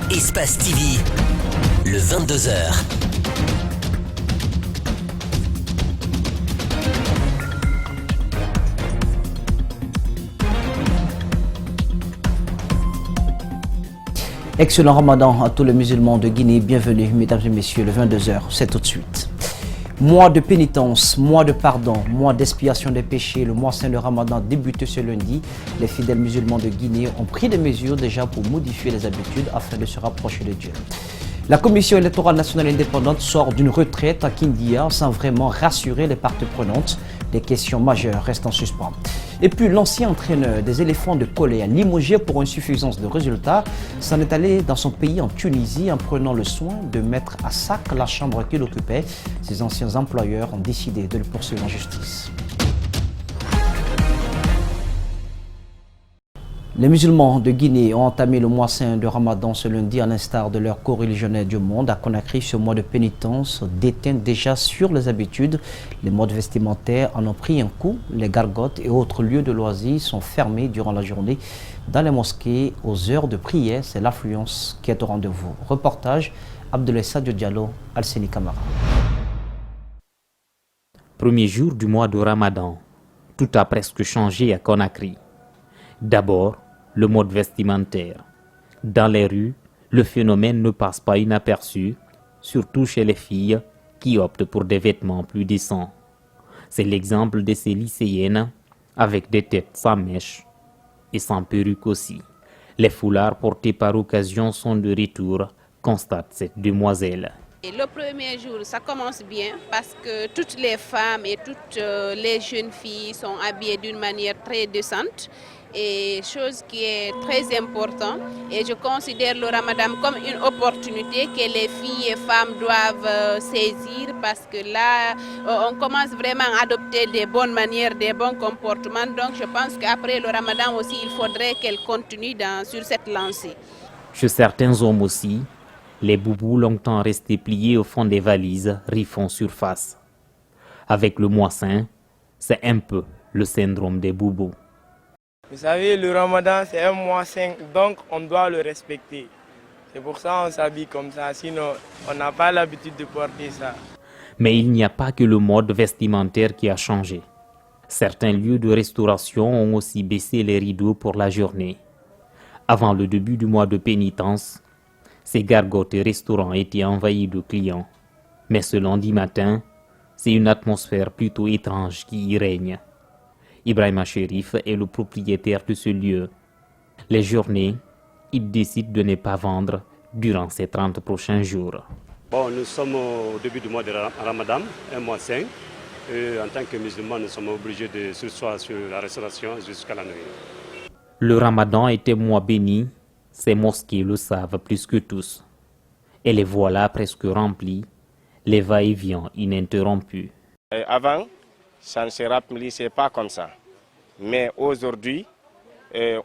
Espace TV, le 22h. Excellent Ramadan à tous les musulmans de Guinée. Bienvenue, mesdames et messieurs, le 22h, c'est tout de suite. Mois de pénitence, mois de pardon, mois d'expiation des péchés, le mois saint de Ramadan débuté ce lundi. Les fidèles musulmans de Guinée ont pris des mesures déjà pour modifier les habitudes afin de se rapprocher de Dieu. La Commission électorale nationale indépendante sort d'une retraite à Kindia sans vraiment rassurer les parties prenantes. Des questions majeures restent en suspens. Et puis l'ancien entraîneur des éléphants de colère, limogé pour insuffisance de résultats, s'en est allé dans son pays en Tunisie en prenant le soin de mettre à sac la chambre qu'il occupait. Ses anciens employeurs ont décidé de le poursuivre en justice. Les musulmans de Guinée ont entamé le mois saint de Ramadan ce lundi à l'instar de leurs co-religionnaires du monde. À Conakry, ce mois de pénitence déteint déjà sur les habitudes. Les modes vestimentaires en ont pris un coup. Les gargotes et autres lieux de loisirs sont fermés durant la journée. Dans les mosquées, aux heures de prière, c'est l'affluence qui est au rendez-vous. Reportage Abdoulaye Sadio Diallo, Alseni Camara. Premier jour du mois de Ramadan, tout a presque changé à Conakry. D'abord, le mode vestimentaire. Dans les rues, le phénomène ne passe pas inaperçu, surtout chez les filles qui optent pour des vêtements plus décents. C'est l'exemple de ces lycéennes avec des têtes sans mèches et sans perruque aussi. Les foulards portés par occasion sont de retour, constate cette demoiselle. Et le premier jour, ça commence bien parce que toutes les femmes et toutes les jeunes filles sont habillées d'une manière très décente. Et chose qui est très importante, et je considère le Ramadan comme une opportunité que les filles et femmes doivent saisir parce que là, on commence vraiment à adopter des bonnes manières, des bons comportements. Donc je pense qu'après le Ramadan aussi, il faudrait qu'elles continuent sur cette lancée. Chez certains hommes aussi, les boubous longtemps restés pliés au fond des valises refont surface. Avec le mois saint, c'est un peu le syndrome des boubous. Vous savez, le Ramadan, c'est un mois saint, donc on doit le respecter. C'est pour ça qu'on s'habille comme ça, sinon on n'a pas l'habitude de porter ça. Mais il n'y a pas que le mode vestimentaire qui a changé. Certains lieux de restauration ont aussi baissé les rideaux pour la journée. Avant le début du mois de pénitence, ces gargotes et restaurants étaient envahis de clients. Mais ce lundi matin, c'est une atmosphère plutôt étrange qui y règne. Ibrahima Cherif est le propriétaire de ce lieu. Les journées, il décide de ne pas vendre durant ces 30 prochains jours. Bon, nous sommes au début du mois de Ramadan, un mois saint. Et en tant que musulmans, nous sommes obligés de s'asseoir sur la restauration jusqu'à la nuit. Le Ramadan est un mois béni, ces mosquées le savent plus que tous. Et les voilà presque remplies, les va-et-vient ininterrompus. Avant, ça ne se remplissait pas comme ça. Mais aujourd'hui,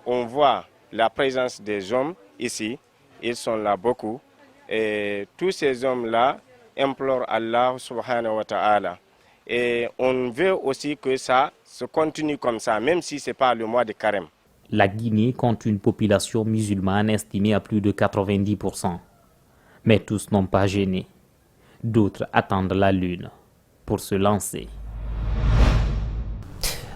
on voit la présence des hommes ici. Ils sont là beaucoup. Et tous ces hommes-là implorent Allah subhanahu wa ta'ala. Et on veut aussi que ça se continue comme ça, même si ce n'est pas le mois de carême. La Guinée compte une population musulmane estimée à plus de 90%. Mais tous n'ont pas gêné. D'autres attendent la lune pour se lancer.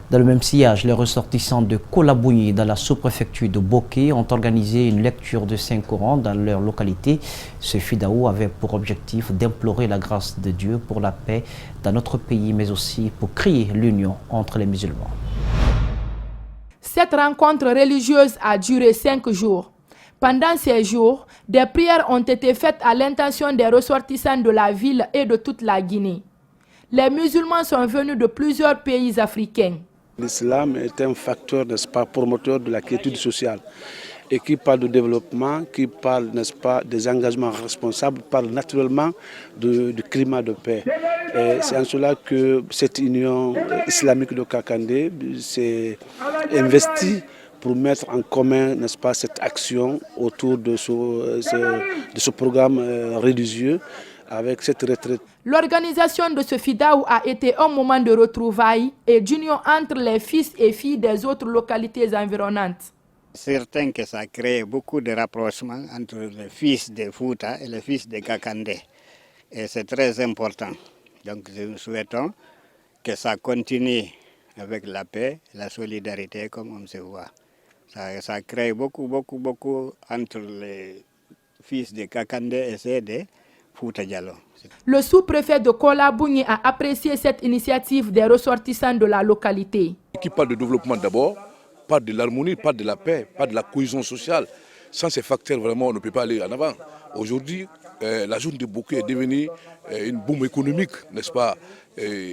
Dans le même sillage, les ressortissants de Kolabouni dans la sous-préfecture de Boké ont organisé une lecture de Saint-Coran dans leur localité. Ce fidaou avait pour objectif d'implorer la grâce de Dieu pour la paix dans notre pays, mais aussi pour créer l'union entre les musulmans. Cette rencontre religieuse a duré 5 jours. Pendant ces jours, des prières ont été faites à l'intention des ressortissants de la ville et de toute la Guinée. Les musulmans sont venus de plusieurs pays africains. L'islam est un facteur, n'est-ce pas, promoteur de la quiétude sociale. Et qui parle de développement, qui parle, n'est-ce pas, des engagements responsables, parle naturellement du climat de paix. C'est en cela que cette union islamique de Kakandé s'est investie pour mettre en commun, n'est-ce pas, cette action autour de ce programme religieux avec cette retraite. L'organisation de ce fidaou a été un moment de retrouvailles et d'union entre les fils et filles des autres localités environnantes. Certain que ça crée beaucoup de rapprochements entre les fils de Fouta et les fils de Kakande. Et c'est très important. Donc nous souhaitons que ça continue avec la paix, la solidarité comme on se voit. Ça crée beaucoup entre les fils de Kakande et ceux de Fouta Diallo. Le sous-préfet de Kola-Bougni a apprécié cette initiative des ressortissants de la localité. Qui parle de développement d'abord, parle de l'harmonie, parle de la paix, parle de la cohésion sociale. Sans ces facteurs, vraiment, on ne peut pas aller en avant. Aujourd'hui, la zone de Bouké est devenue une bombe économique, n'est-ce pas?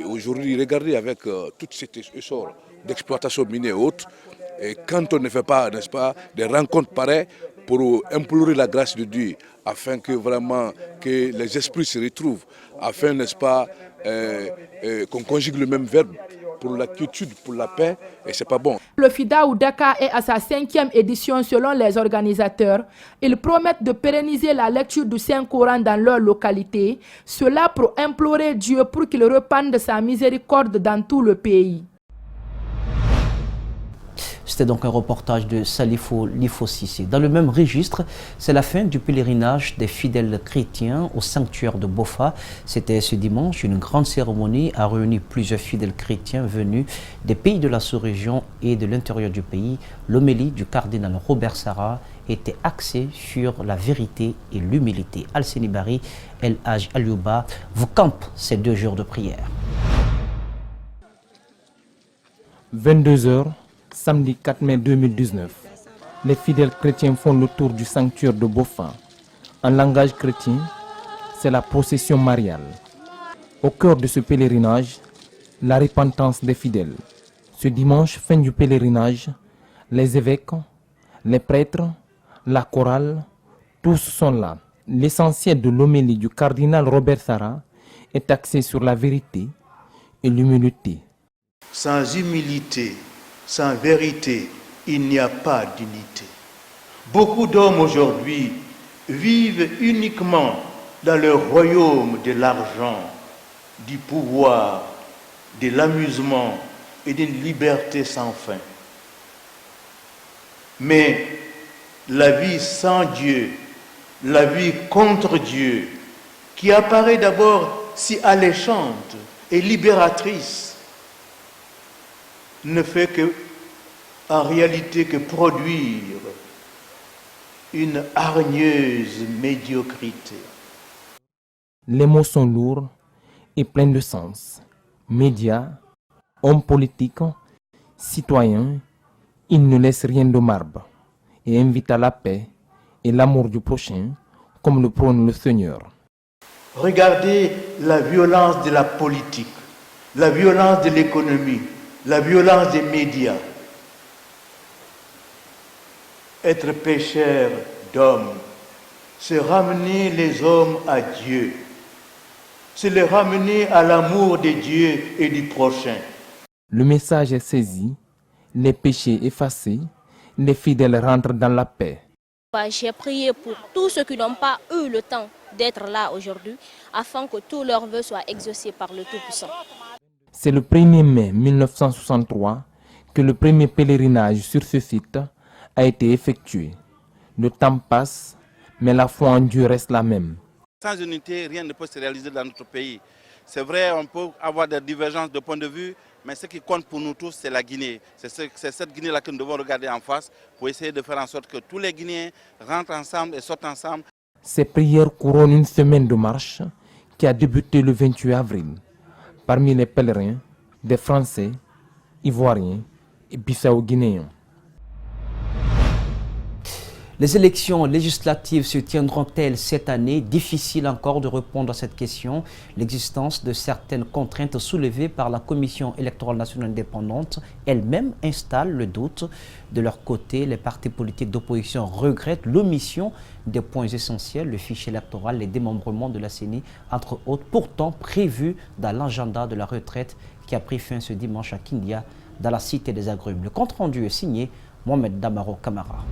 Aujourd'hui, regardez avec tout cet essor d'exploitation minière et autres, et quand on ne fait pas, n'est-ce pas, des rencontres pareilles pour implorer la grâce de Dieu, afin que vraiment que les esprits se retrouvent, afin, n'est-ce pas, qu'on conjugue le même verbe pour la quiétude, pour la paix, et c'est pas bon. Le FIDA ou Dakar est à sa 5e édition selon les organisateurs. Ils promettent de pérenniser la lecture du Saint-Coran dans leur localité, cela pour implorer Dieu pour qu'il repande sa miséricorde dans tout le pays. C'était donc un reportage de Salifo Lifossi. Dans le même registre, c'est la fin du pèlerinage des fidèles chrétiens au sanctuaire de Bofa. C'était ce dimanche. Une grande cérémonie a réuni plusieurs fidèles chrétiens venus des pays de la sous-région et de l'intérieur du pays. L'homélie du cardinal Robert Sarah était axée sur la vérité et l'humilité. Al-Seni Bari, El Haj Aliouba vous campe ces 2 jours de prière. 22h. Samedi 4 mai 2019, les fidèles chrétiens font le tour du sanctuaire de Bofa. En langage chrétien, c'est la procession mariale. Au cœur de ce pèlerinage, la repentance des fidèles. Ce dimanche, fin du pèlerinage, les évêques, les prêtres, la chorale, tous sont là. L'essentiel de l'homélie du cardinal Robert Sarah est axé sur la vérité et l'humilité. Sans humilité, sans vérité, il n'y a pas d'unité. Beaucoup d'hommes aujourd'hui vivent uniquement dans le royaume de l'argent, du pouvoir, de l'amusement et d'une liberté sans fin. Mais la vie sans Dieu, la vie contre Dieu, qui apparaît d'abord si alléchante et libératrice, ne fait que, en réalité, que produire une hargneuse médiocrité. Les mots sont lourds et pleins de sens. Médias, hommes politiques, citoyens, ils ne laissent rien de marbre et invitent à la paix et l'amour du prochain, comme le prône le Seigneur. Regardez la violence de la politique, la violence de l'économie, la violence des médias. Être pécheur d'hommes, c'est ramener les hommes à Dieu. C'est les ramener à l'amour de Dieu et du prochain. Le message est saisi, les péchés effacés, les fidèles rentrent dans la paix. J'ai prié pour tous ceux qui n'ont pas eu le temps d'être là aujourd'hui, afin que tous leurs vœux soient exaucés par le Tout-Puissant. C'est le 1er mai 1963 que le premier pèlerinage sur ce site a été effectué. Le temps passe, mais la foi en Dieu reste la même. Sans unité, rien ne peut se réaliser dans notre pays. C'est vrai, on peut avoir des divergences de point de vue, mais ce qui compte pour nous tous, c'est la Guinée. C'est cette Guinée-là que nous devons regarder en face pour essayer de faire en sorte que tous les Guinéens rentrent ensemble et sortent ensemble. Ces prières couronnent une semaine de marche qui a débuté le 28 avril. Parmi les pèlerins, des Français, Ivoiriens et Bissau-Guinéens. Les élections législatives se tiendront-elles cette année? Difficile encore de répondre à cette question. L'existence de certaines contraintes soulevées par la Commission électorale nationale indépendante elle-même installe le doute. De leur côté, les partis politiques d'opposition regrettent l'omission des points essentiels, le fichier électoral, les démembrements de la CENI, entre autres, pourtant prévus dans l'agenda de la retraite qui a pris fin ce dimanche à Kindia, dans la cité des agrumes. Le compte-rendu est signé Mohamed Damaro Camara.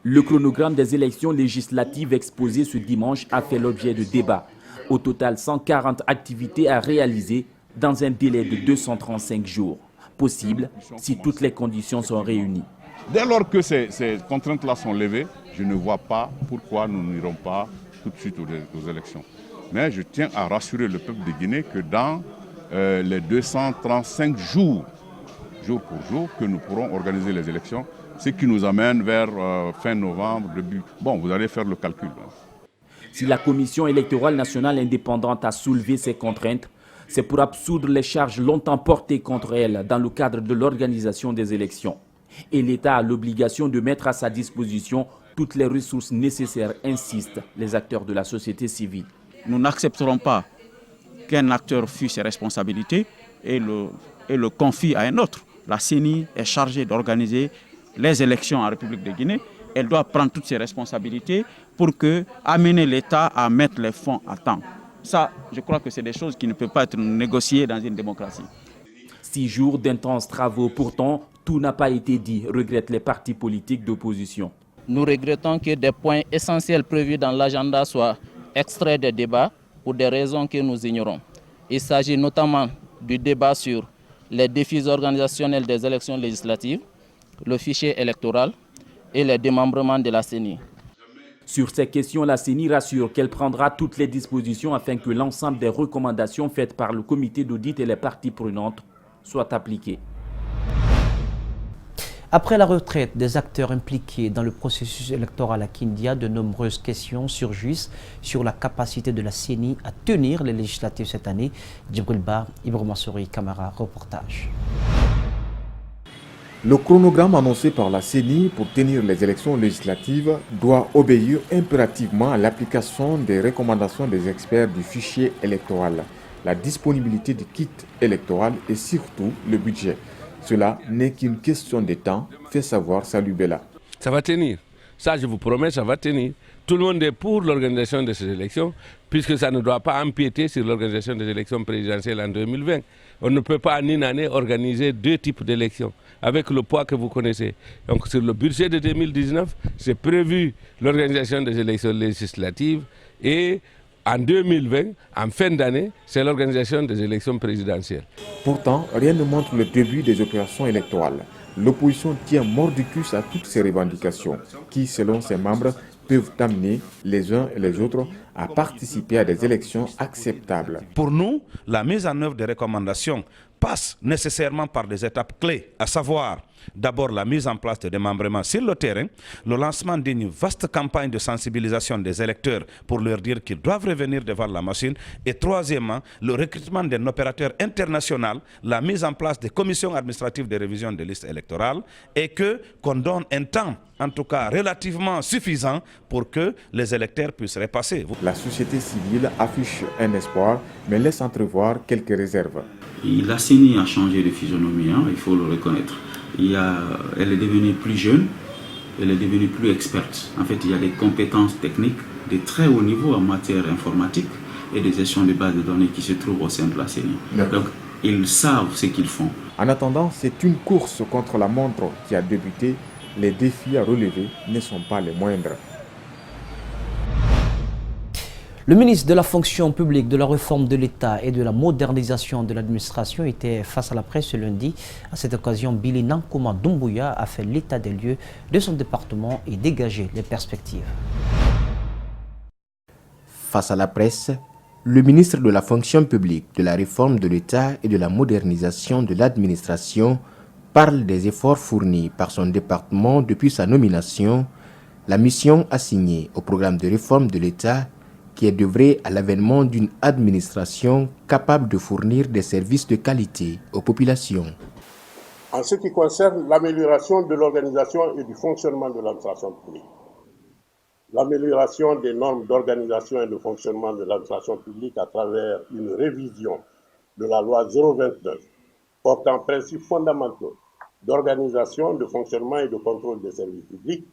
Le chronogramme des élections législatives exposé ce dimanche a fait l'objet de débats. Au total, 140 activités à réaliser dans un délai de 235 jours. Possible si toutes les conditions sont réunies. Dès lors que ces contraintes-là sont levées, je ne vois pas pourquoi nous n'irons pas tout de suite aux élections. Mais je tiens à rassurer le peuple de Guinée que dans les 235 jours, jour pour jour, que nous pourrons organiser les élections, ce qui nous amène vers fin novembre, début. Bon, vous allez faire le calcul. Si la Commission électorale nationale indépendante a soulevé ces contraintes, c'est pour absoudre les charges longtemps portées contre elle dans le cadre de l'organisation des élections. Et l'État a l'obligation de mettre à sa disposition toutes les ressources nécessaires, insistent les acteurs de la société civile. Nous n'accepterons pas qu'un acteur fuit ses responsabilités et le confie à un autre. La CENI est chargée d'organiser les élections en République de Guinée. Elle doit prendre toutes ses responsabilités pour amener l'État à mettre les fonds à temps. Ça, je crois que c'est des choses qui ne peuvent pas être négociées dans une démocratie. 6 jours d'intenses travaux, pourtant, tout n'a pas été dit, regrettent les partis politiques d'opposition. Nous regrettons que des points essentiels prévus dans l'agenda soient extraits des débats pour des raisons que nous ignorons. Il s'agit notamment du débat sur les défis organisationnels des élections législatives, le fichier électoral et les démembrements de la CENI. Sur ces questions, la CENI rassure qu'elle prendra toutes les dispositions afin que l'ensemble des recommandations faites par le comité d'audit et les parties prenantes soient appliquées. Après la retraite des acteurs impliqués dans le processus électoral à Kindia, de nombreuses questions surgissent sur la capacité de la CENI à tenir les législatives cette année. Djibril Ba, Ibrahima Souri, Camara, reportage. Le chronogramme annoncé par la CENI pour tenir les élections législatives doit obéir impérativement à l'application des recommandations des experts du fichier électoral, la disponibilité du kit électoral et surtout le budget. Cela n'est qu'une question de temps, fait savoir Salou Bella. Ça va tenir. Ça, je vous promets, ça va tenir. Tout le monde est pour l'organisation de ces élections, puisque ça ne doit pas empiéter sur l'organisation des élections présidentielles en 2020. On ne peut pas en une année organiser 2 types d'élections, avec le poids que vous connaissez. Donc sur le budget de 2019, c'est prévu l'organisation des élections législatives et en 2020, en fin d'année, c'est l'organisation des élections présidentielles. Pourtant, rien ne montre le début des opérations électorales. L'opposition tient mordicus à toutes ces revendications qui, selon ses membres, peuvent amener les uns et les autres à participer à des élections acceptables. Pour nous, la mise en œuvre des recommandations passe nécessairement par des étapes clés, à savoir d'abord la mise en place de démembrements sur le terrain, le lancement d'une vaste campagne de sensibilisation des électeurs pour leur dire qu'ils doivent revenir devant la machine, et troisièmement, le recrutement d'un opérateur international, la mise en place des commissions administratives de révision des listes électorales, et qu'on donne un temps, en tout cas relativement suffisant, pour que les électeurs puissent repasser. La société civile affiche un espoir, mais laisse entrevoir quelques réserves. La CENI a changé de physionomie, il faut le reconnaître. Elle est devenue plus jeune, elle est devenue plus experte. En fait, il y a des compétences techniques de très haut niveau en matière informatique et de gestion de bases de données qui se trouvent au sein de la CENI. Donc, ils savent ce qu'ils font. En attendant, c'est une course contre la montre qui a débuté. Les défis à relever ne sont pas les moindres. Le ministre de la fonction publique, de la réforme de l'État et de la modernisation de l'administration était face à la presse ce lundi. À cette occasion, Billy Nankoma Doumbouya a fait l'état des lieux de son département et dégagé les perspectives. Face à la presse, le ministre de la fonction publique, de la réforme de l'État et de la modernisation de l'administration parle des efforts fournis par son département depuis sa nomination, la mission assignée au programme de réforme de l'État qui est d'œuvrer à l'avènement d'une administration capable de fournir des services de qualité aux populations. En ce qui concerne l'amélioration de l'organisation et du fonctionnement de l'administration publique, l'amélioration des normes d'organisation et de fonctionnement de l'administration publique à travers une révision de la loi 029 portant principes fondamentaux d'organisation, de fonctionnement et de contrôle des services publics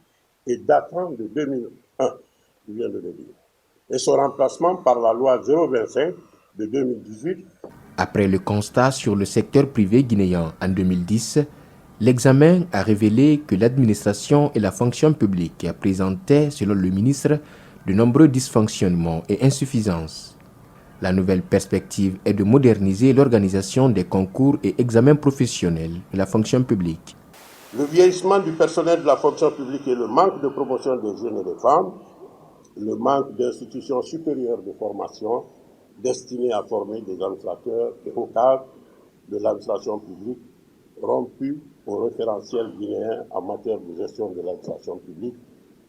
et datant de 2001, je viens de le dire, et son remplacement par la loi 025 de 2018. Après le constat sur le secteur privé guinéen en 2010, l'examen a révélé que l'administration et la fonction publique présentaient, selon le ministre, de nombreux dysfonctionnements et insuffisances. La nouvelle perspective est de moderniser l'organisation des concours et examens professionnels de la fonction publique. le vieillissement du personnel de la fonction publique et le manque de promotion des jeunes et des femmes, le manque d'institutions supérieures de formation destinées à former des administrateurs et hauts cadres de l'administration publique rompus au référentiel guinéen en matière de gestion de l'administration publique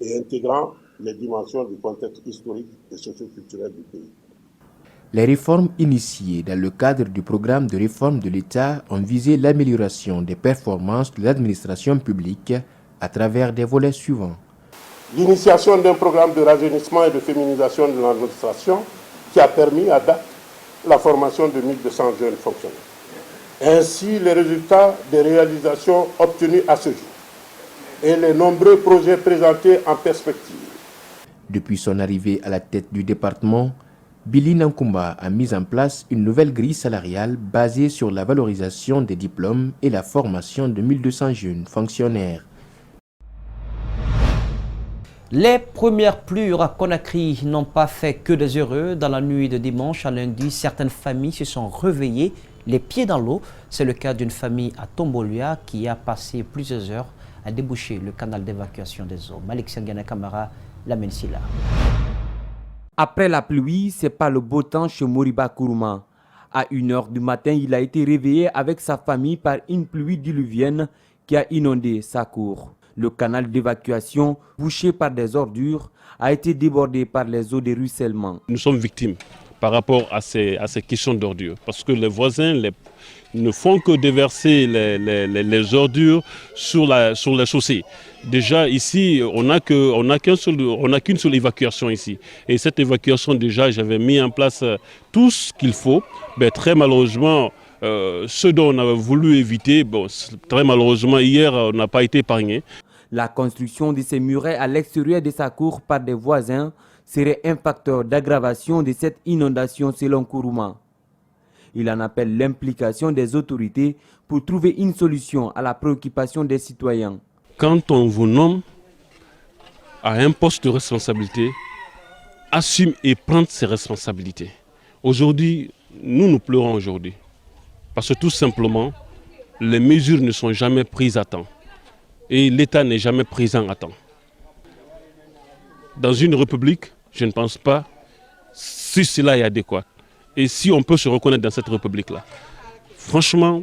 et intégrant les dimensions du contexte historique et socio-culturel du pays. Les réformes initiées dans le cadre du programme de réforme de l'État ont visé l'amélioration des performances de l'administration publique à travers des volets suivants. L'initiation d'un programme de rajeunissement et de féminisation de l'administration qui a permis à date la formation de 1200 jeunes fonctionnaires. Ainsi, les résultats des réalisations obtenues à ce jour et les nombreux projets présentés en perspective. Depuis son arrivée à la tête du département, Billy Nankumba a mis en place une nouvelle grille salariale basée sur la valorisation des diplômes et la formation de 1200 jeunes fonctionnaires. Les premières pluies à Conakry n'ont pas fait que des heureux. Dans la nuit de dimanche à lundi, certaines familles se sont réveillées les pieds dans l'eau. C'est le cas d'une famille à Tombolia qui a passé plusieurs heures à déboucher le canal d'évacuation des eaux. Malik Sengana Kamara l'amène ici là. Après la pluie, c'est pas le beau temps chez Moriba Kourouma. À 1h du matin, il a été réveillé avec sa famille par une pluie diluvienne qui a inondé sa cour. Le canal d'évacuation, bouché par des ordures, a été débordé par les eaux de ruissellement. Nous sommes victimes par rapport à ces questions d'ordures, parce que les voisins ne font que déverser les ordures sur les chaussées. Déjà ici, on n'a qu'une seule évacuation ici. Et cette évacuation, déjà, j'avais mis en place tout ce qu'il faut. Mais très malheureusement, ce dont on avait voulu éviter, très malheureusement, hier, on n'a pas été épargné. La construction de ces murets à l'extérieur de sa cour par des voisins serait un facteur d'aggravation de cette inondation selon Kourouma. Il en appelle l'implication des autorités pour trouver une solution à la préoccupation des citoyens. Quand on vous nomme à un poste de responsabilité, assume et prendre ses responsabilités. Aujourd'hui, nous pleurons aujourd'hui. Parce que tout simplement, les mesures ne sont jamais prises à temps. Et l'État n'est jamais présent à temps. Dans une république, je ne pense pas si cela est adéquat. Et si on peut se reconnaître dans cette république-là. Franchement,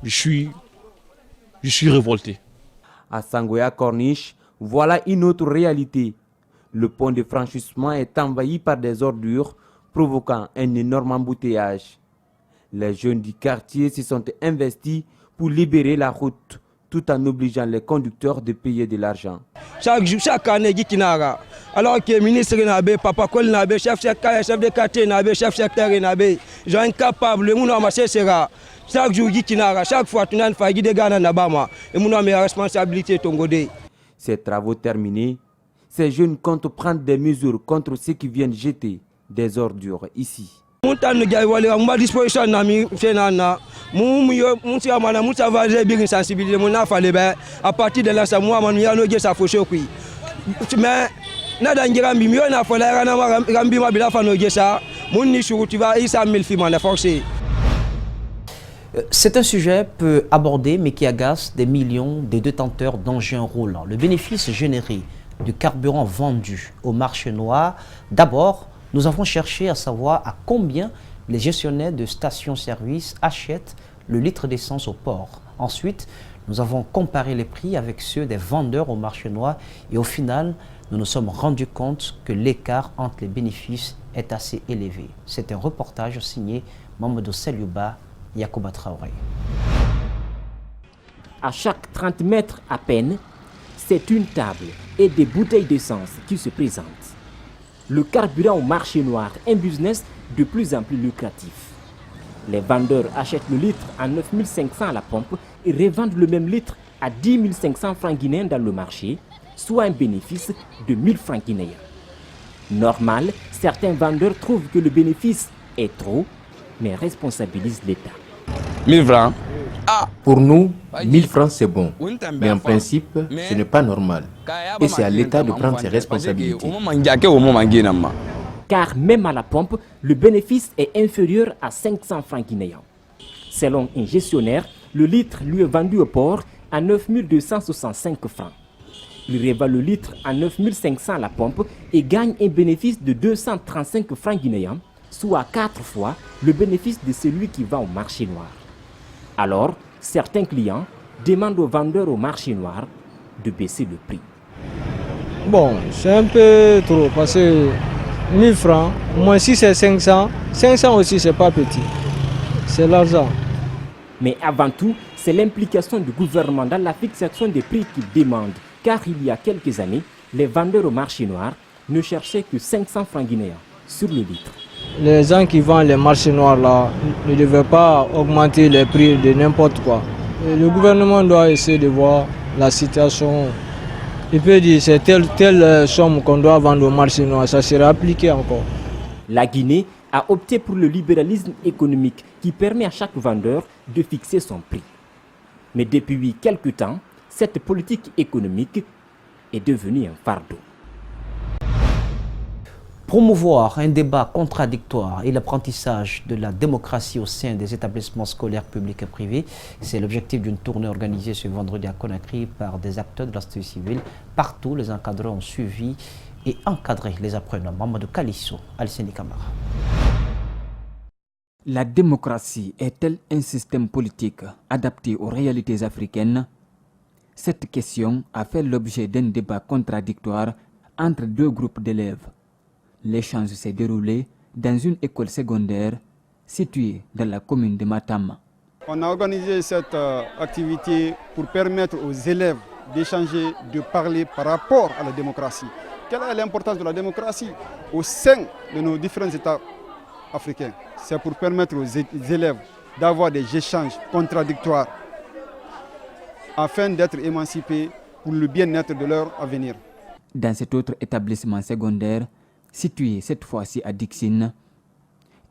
je suis révolté. À Sangoya Corniche, voilà une autre réalité. Le pont de franchissement est envahi par des ordures, provoquant un énorme embouteillage. Les jeunes du quartier se sont investis pour libérer la route, tout en obligeant les conducteurs de payer de l'argent. Chaque année, alors que le ministre Nabe, Papa Kol Nabe, chef de quartier Nabe, chef secteur Nabe, ils sont incapables, le monde a marché sera. Chaque jour, chaque fois, tu n'as pas de Ghana Nabama, et mon mes responsabilités Tongode. Ces travaux terminés, ces jeunes comptent prendre des mesures contre ceux qui viennent jeter des ordures ici. À partir de là, ça moi, ça faut choquer. Mais c'est un sujet peu abordé mais qui agace des millions de détenteurs d'engins roulants. Le bénéfice généré du carburant vendu au marché noir. D'abord, nous avons cherché à savoir à combien les gestionnaires de stations-service achètent le litre d'essence au port. Ensuite, nous avons comparé les prix avec ceux des vendeurs au marché noir et au final, nous nous sommes rendus compte que l'écart entre les bénéfices est assez élevé. C'est un reportage signé Mamadou Seliouba, Yacouba Traoré. À chaque 30 mètres à peine, c'est une table et des bouteilles d'essence qui se présentent. Le carburant au marché noir, un business de plus en plus lucratif. Les vendeurs achètent le litre à 9 500 à la pompe et revendent le même litre à 10 500 francs guinéens dans le marché, soit un bénéfice de 1000 francs guinéens. Normal, certains vendeurs trouvent que le bénéfice est trop, mais responsabilisent l'État. 1000 francs. Pour nous, 1000 francs c'est bon, mais en principe, ce n'est pas normal. Et c'est à l'État de prendre ses responsabilités. Car même à la pompe, le bénéfice est inférieur à 500 francs guinéens. Selon un gestionnaire, le litre lui est vendu au port à 9 265 francs. Il revend le litre à 9 500 à la pompe et gagne un bénéfice de 235 francs guinéens, soit 4 fois le bénéfice de celui qui vend au marché noir. Alors, certains clients demandent aux vendeurs au marché noir de baisser le prix. Bon, c'est un peu trop parce que 1000 francs, moi si c'est 500, 500 aussi c'est pas petit. C'est l'argent. Mais avant tout, c'est l'implication du gouvernement dans la fixation des prix qu'il demande. Car il y a quelques années, les vendeurs au marché noir ne cherchaient que 500 francs guinéens sur le litre. Les gens qui vendent les marchés noirs là ne devaient pas augmenter les prix de n'importe quoi. Et le gouvernement doit essayer de voir la situation. Il peut dire c'est telle somme qu'on doit vendre au marché noir, ça sera appliqué encore. La Guinée a opté pour le libéralisme économique qui permet à chaque vendeur de fixer son prix. Mais depuis quelque temps, cette politique économique est devenue un fardeau. Promouvoir un débat contradictoire et l'apprentissage de la démocratie au sein des établissements scolaires publics et privés, c'est l'objectif d'une tournée organisée ce vendredi à Conakry par des acteurs de la société civile. Partout, les encadreurs ont suivi et encadré les apprenants. Mamadou Kalisso, Alceni Kamara. La démocratie est-elle un système politique adapté aux réalités africaines? Cette question a fait l'objet d'un débat contradictoire entre deux groupes d'élèves. L'échange s'est déroulé dans une école secondaire située dans la commune de Matam. On a organisé cette activité pour permettre aux élèves d'échanger, de parler par rapport à la démocratie. Quelle est l'importance de la démocratie au sein de nos différents États africains? C'est pour permettre aux élèves d'avoir des échanges contradictoires afin d'être émancipés pour le bien-être de leur avenir. Dans cet autre établissement secondaire, situé cette fois-ci à Dixine,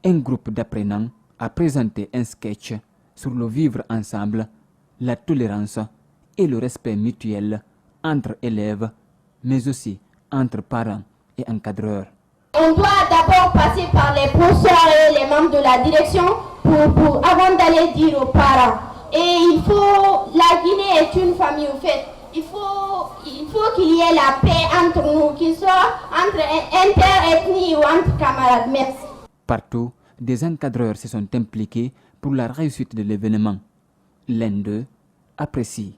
un groupe d'apprenants a présenté un sketch sur le vivre ensemble, la tolérance et le respect mutuel entre élèves, mais aussi entre parents et encadreurs. On doit d'abord passer par les professeurs et les membres de la direction avant d'aller dire aux parents. Et la Guinée est une famille au fait. Il faut qu'il y ait la paix entre nous, qu'il soit entre interethnies ou entre camarades. Merci. Partout, des encadreurs se sont impliqués pour la réussite de l'événement. L'un d'eux apprécie.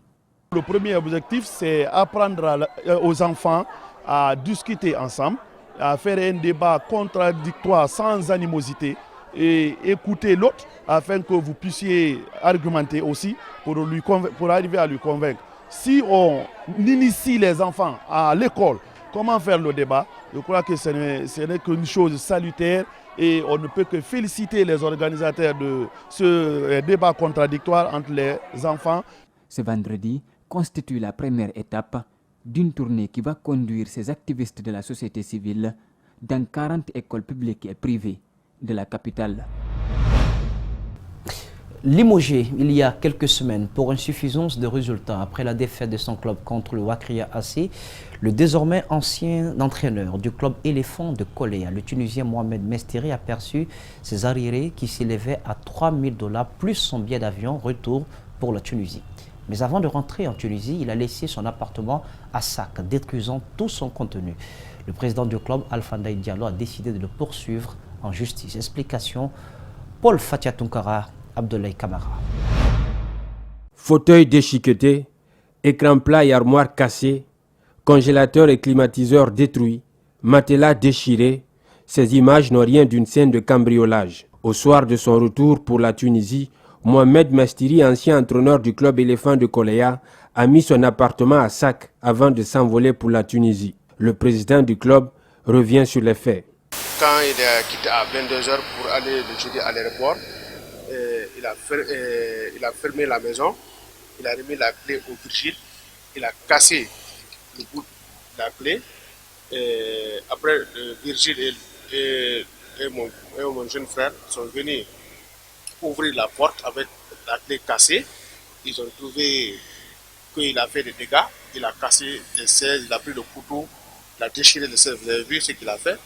Le premier objectif, c'est apprendre aux enfants à discuter ensemble, à faire un débat contradictoire sans animosité et écouter l'autre afin que vous puissiez argumenter aussi pour arriver à lui convaincre. Si on initie les enfants à l'école, comment faire le débat, je crois que ce n'est qu'une chose salutaire et on ne peut que féliciter les organisateurs de ce débat contradictoire entre les enfants. Ce vendredi constitue la première étape d'une tournée qui va conduire ces activistes de la société civile dans 40 écoles publiques et privées de la capitale. Limogé il y a quelques semaines pour insuffisance de résultats après la défaite de son club contre le Wakria AC, le désormais ancien entraîneur du club éléphant de Koléa, le Tunisien Mohamed Mestiri, a perçu ses arriérés qui s'élevaient à $3 000 plus son billet d'avion retour pour la Tunisie. Mais avant de rentrer en Tunisie, il a laissé son appartement à sac, détruisant tout son contenu. Le président du club, Alpha Ndaye Diallo, a décidé de le poursuivre en justice. Explication, Paul Fatia Tunkara, Abdoulaye Kamara. Fauteuil déchiqueté, écran plat et armoire cassée, congélateur et climatiseur détruits, matelas déchiré, ces images n'ont rien d'une scène de cambriolage. Au soir de son retour pour la Tunisie, Mohamed Mestiri, ancien entraîneur du club éléphant de Koléa, a mis son appartement à sac avant de s'envoler pour la Tunisie. Le président du club revient sur les faits. Quand il a quitté à 22h pour aller le jeudi à l'aéroport, il a fermé la maison, il a remis la clé au Virgile, il a cassé le bout de la clé. Après, Virgile et mon jeune frère sont venus ouvrir la porte avec la clé cassée. Ils ont trouvé qu'il a fait des dégâts, il a cassé des 16, il a pris le couteau, il a déchiré les 16, vous avez vu ce qu'il a fait.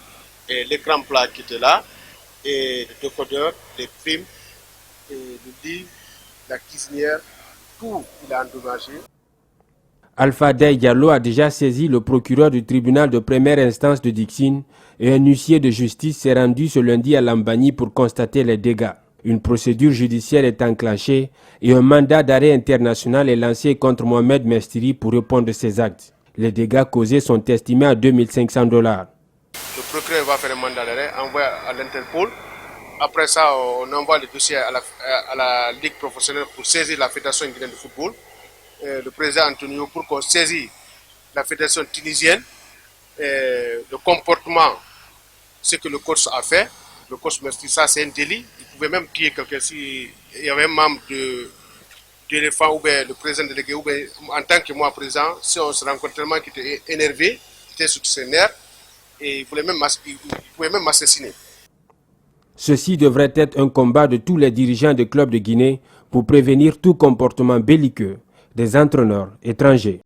Et l'écran plat qui était là, et le décodeur, les primes, et le lit, la cuisinière, tout il a endommagé. Alpha Dey Diallo a déjà saisi le procureur du tribunal de première instance de Dixine et un huissier de justice s'est rendu ce lundi à Lambani pour constater les dégâts. Une procédure judiciaire est enclenchée et un mandat d'arrêt international est lancé contre Mohamed Mestiri pour répondre de ses actes. Les dégâts causés sont estimés à $2 500. Le procureur va faire un mandat d'arrêt, envoyer à l'Interpol. Après ça, on envoie le dossier à la Ligue professionnelle pour saisir la Fédération guinéenne de football. Le président Antonio pour qu'on saisisse la Fédération tunisienne. Le comportement, ce que le coach a fait. Le coach Mestiri, ça c'est un délit. Il pouvait même tuer quelqu'un s'il y avait un membre de l'éléphant ou bien le président délégué ou bien en tant que moi président, si on se rencontre tellement qu'il était énervé, il était sur ses nerfs et il pouvait même m'assassiner. Ceci devrait être un combat de tous les dirigeants de clubs de Guinée pour prévenir tout comportement belliqueux des entraîneurs étrangers.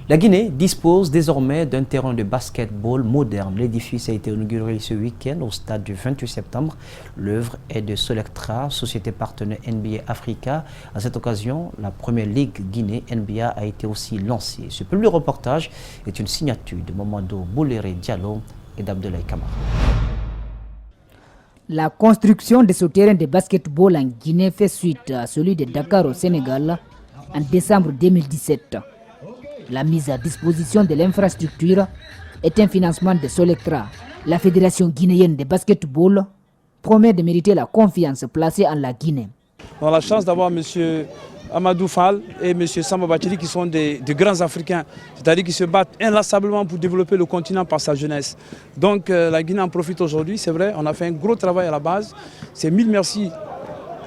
La Guinée dispose désormais d'un terrain de basketball moderne. L'édifice a été inauguré ce week-end au stade du 28 septembre. L'œuvre est de Solectra, société partenaire NBA Africa. À cette occasion, la première ligue Guinée NBA a été aussi lancée. Ce premier reportage est une signature de Mamadou Bouléré Diallo et d'Abdoulaye Kamara. La construction de ce terrain de basketball en Guinée fait suite à celui de Dakar au Sénégal en décembre 2017. La mise à disposition de l'infrastructure est un financement de Solectra. La Fédération guinéenne de basketball promet de mériter la confiance placée en la Guinée. On a la chance d'avoir M. Amadou Fall et M. Samba Bachiri qui sont de grands Africains, c'est-à-dire qui se battent inlassablement pour développer le continent par sa jeunesse. Donc la Guinée en profite aujourd'hui, c'est vrai, on a fait un gros travail à la base. C'est 1000 merci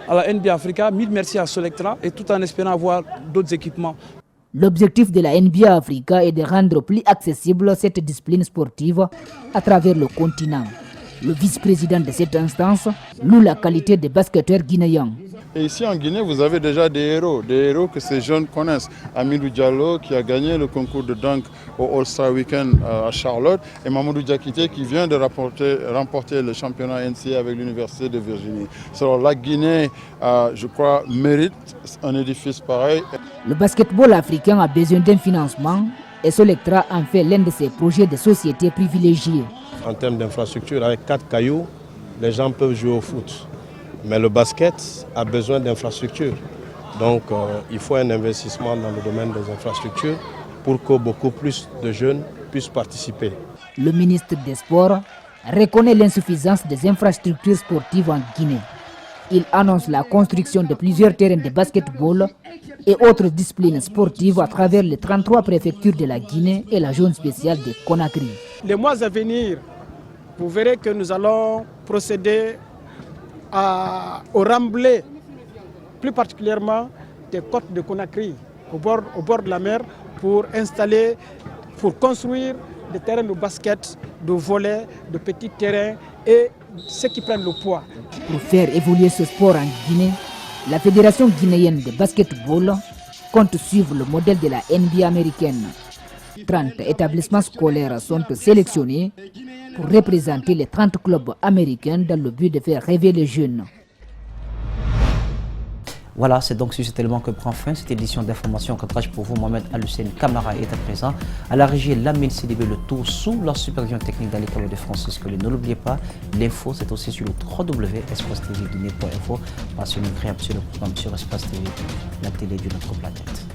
à la NBA Africa, 1000 merci à Solectra et tout en espérant avoir d'autres équipements. L'objectif de la NBA Africa est de rendre plus accessible cette discipline sportive à travers le continent. Le vice-président de cette instance loue la qualité des basketteurs guinéens. Et ici en Guinée, vous avez déjà des héros que ces jeunes connaissent. Amidou Diallo qui a gagné le concours de dunk au All-Star Weekend à Charlotte et Mamadou Diakité qui vient de remporter le championnat NCAA avec l'Université de Virginie. Alors la Guinée, je crois, mérite un édifice pareil. Le basketball africain a besoin d'un financement et Solectra en fait l'un de ses projets de société privilégiés. En termes d'infrastructure, avec 4 cailloux, les gens peuvent jouer au foot. Mais le basket a besoin d'infrastructures. Donc il faut un investissement dans le domaine des infrastructures pour que beaucoup plus de jeunes puissent participer. Le ministre des Sports reconnaît l'insuffisance des infrastructures sportives en Guinée. Il annonce la construction de plusieurs terrains de basketball et autres disciplines sportives à travers les 33 préfectures de la Guinée et la zone spéciale de Conakry. Les mois à venir, vous verrez que nous allons procéder au remblai, plus particulièrement des côtes de Conakry, au bord de la mer, pour construire des terrains de basket, de volley, de petits terrains et ceux qui prennent le poids. Pour faire évoluer ce sport en Guinée, la Fédération guinéenne de basketball compte suivre le modèle de la NBA américaine. 30 établissements scolaires sont sélectionnés pour représenter les 30 clubs américains dans le but de faire rêver les jeunes. Voilà, c'est donc sur cet élément que prend fin cette édition d'information. Cadrage pour vous, Mohamed Al-Hussein Kamara est à présent. À la régie, Lamine Sidibé, le tour sous la supervision technique d'Ali Kabo de Francisco. Ne l'oubliez pas, l'info c'est aussi sur le www.espace-tv-guinée.info. Parce que nous créons sur le programme sur Espace TV, la télé de notre planète.